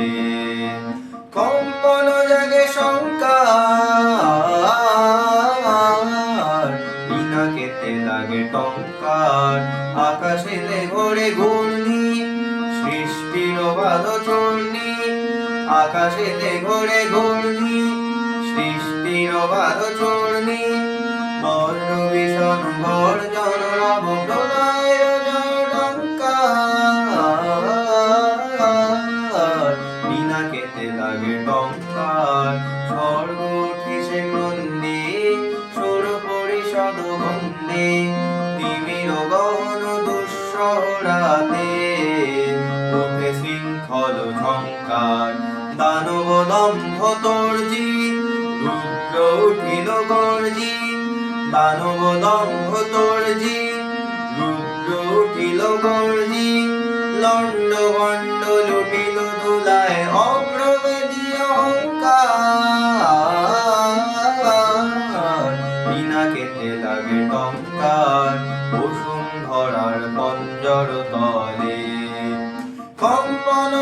তলে কম্পন জাগে শঙ্কার পিনাকেতে লাগে টঙ্কার আকাশেতে ঘোরে ঘূর্ণি সৃষ্টির বাধ চূর্ণি আকাশেতে ঘোরে ঘূর্ণি সৃষ্টির বাধ চূর্ণি বর্ণ ভীষণ গর্জন রব প্রলয়ের জয় টঙ্কার পিনাকেতে লাগে টঙ্কার স্বর্গ উঠিছে ক্রন্দে সুর পরিষদ বন্দে তিমির গহন দুঃসহরাতে উঠে শৃঙ্খল ঝঙ্কার দানব দম্ভ তর্জি রুদ্র উঠিল গর্জি দানব দম্ভ তর্জি রুদ্র উঠিল গর্জি লণ্ড ভণ্ড লুটিল ধুলায় অগ্রবেদী অহংকার পিনাকেতে লাগে টঙ্কার বসুন্ধরার পঞ্জর তলে কম্পন